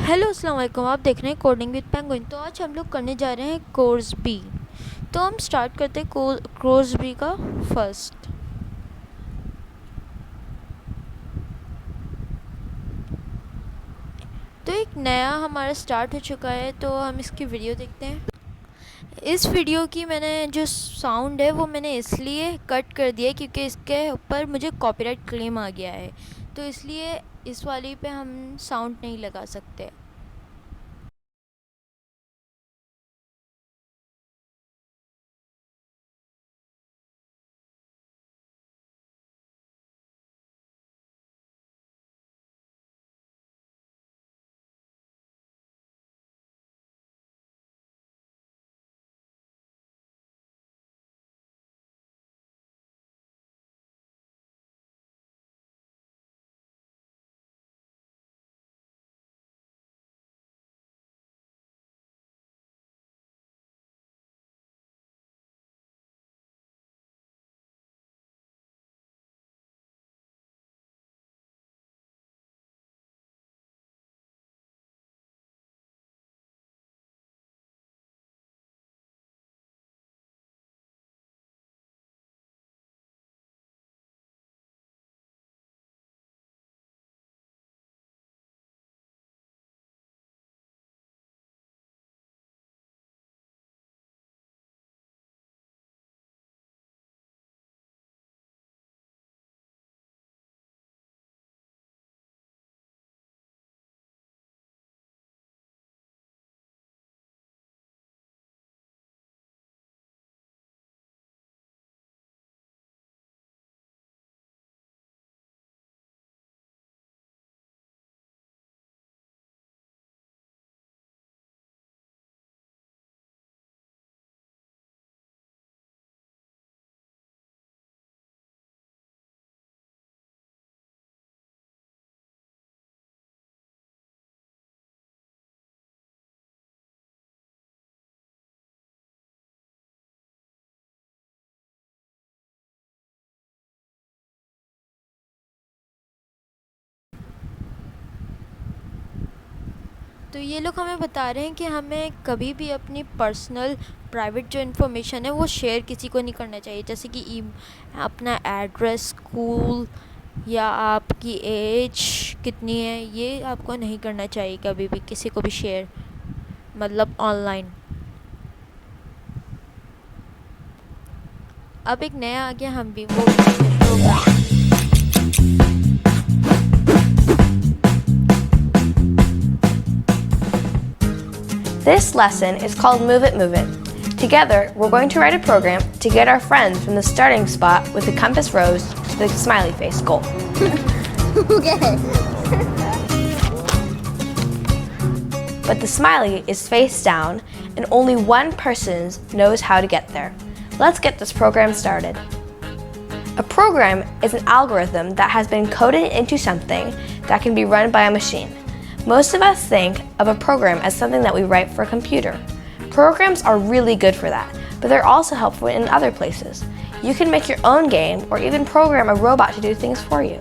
Hello अस्सलाम वालेकुम। आप देख रहे हैं कोडिंग विद पेंगुइन। तो आज हम लोग करने जा रहे हैं कोर्स बी। तो हम स्टार्ट करते हैं कोर्स बी का फर्स्ट। तो एक नया हमारा स्टार्ट हो चुका है, तो हम इसकी वीडियो देखते हैं। इस वीडियो की मैंने जो साउंड है वो मैंने इसलिए कट कर दिया है क्योंकि इसके ऊपर मुझे कॉपीराइट क्लेम आ गया है, तो इसलिए इस वाली पे हम साउंड नहीं लगा सकते। तो ये लोग हमें बता रहे हैं कि हमें कभी भी अपनी पर्सनल प्राइवेट जो इन्फॉर्मेशन है वो शेयर किसी को नहीं करना चाहिए, जैसे कि अपना एड्रेस, स्कूल या आपकी एज कितनी है, ये आपको नहीं करना चाहिए कभी भी किसी को भी शेयर, मतलब ऑनलाइन। अब एक नया आ गया, हम भी वो programme. This lesson is called Move It, Move It. Together, we're going to write a program to get our friends from the starting spot with the compass rose to the smiley face goal. Okay. But the smiley is face down and only one person knows how to get there. Let's get this program started. A program is an algorithm that has been coded into something that can be run by a machine. Most of us think of a program as something that we write for a computer. Programs are really good for that, but they're also helpful in other places. You can make your own game or even program a robot to do things for you.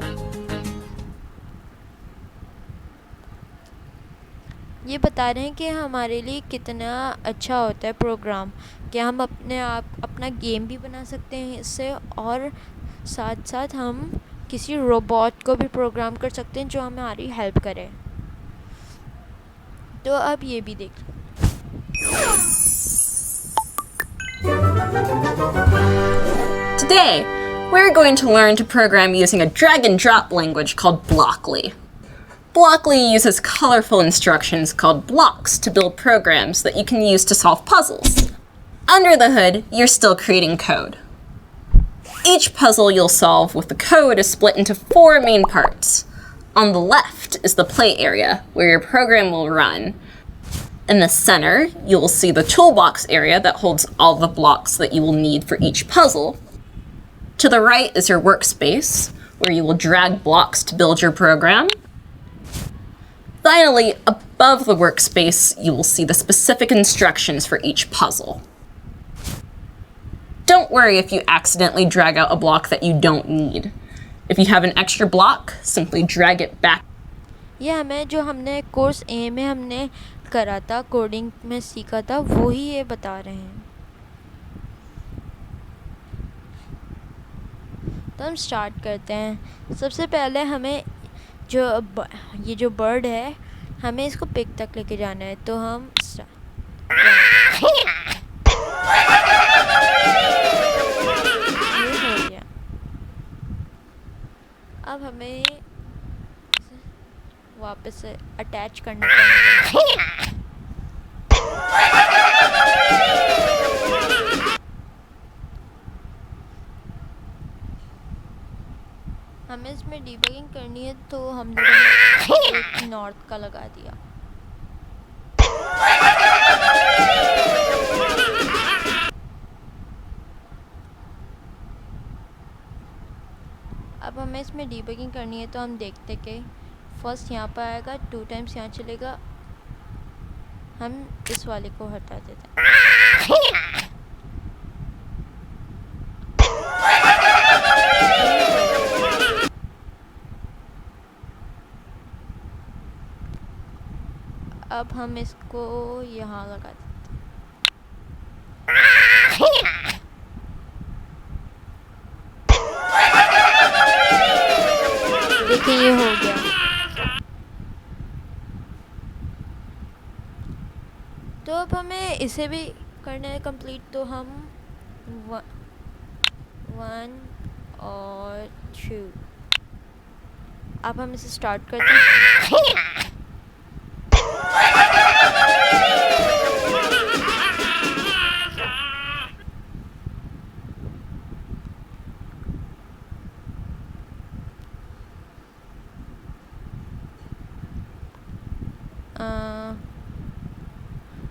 ये बता रहे हैं कि हमारे लिए कितना अच्छा होता है प्रोग्राम, कि हम अपना गेम भी बना सकते हैं इससे, और साथ साथ हम किसी रोबोट को भी प्रोग्राम कर सकते हैं जो हमारी हेल्प करे। तो अब ये भी देख लो। Today, we're going to learn to program using a drag-and-drop language called Blockly. Blockly uses colorful instructions called blocks to build programs that you can use to solve puzzles. Under the hood, you're still creating code. Each puzzle you'll solve with the code is split into 4 main parts. On the left is the play area, where your program will run. In the center, you will see the toolbox area that holds all the blocks that you will need for each puzzle. To the right is your workspace, where you will drag blocks to build your program. Finally, above the workspace, you will see the specific instructions for each puzzle. Don't worry if you accidentally drag out a block that you don't need. If you have an extra block, simply drag it back. ये हमें जो हमने course ए में हमने करा था, coding में सीखा था, वो ही ये बता रहे हैं। तो हम स्टार्ट करते हैं। सबसे पहले हमें ये जो बर्ड है, हमें इसको पिक तक लेके जाना है। तो हम ये हो गया। अब हमें वापस से अटैच करना पड़ेगा। हमें इसमें डीबगिंग करनी है, तो हमने एक नॉर्थ का लगा दिया। अब हमें इसमें डीबगिंग करनी है, तो हम देखते कि फर्स्ट यहाँ पर आएगा, 2 टाइम्स यहाँ चलेगा। हम इस वाले को हटा देते हैं। अब हम इसको यहाँ लगा देते हैं। देखिए ये हो गया। तो अब हमें इसे भी करना है कंप्लीट। तो हम 1 और 2, अब हम इसे स्टार्ट करते हैं।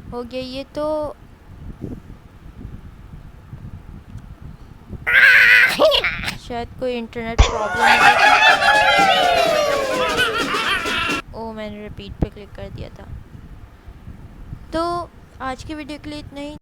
हो गया ये। तो शायद कोई इंटरनेट प्रॉब्लम है। ओ, मैंने रिपीट पे क्लिक कर दिया था। तो आज की वीडियो के लिए इतना ही।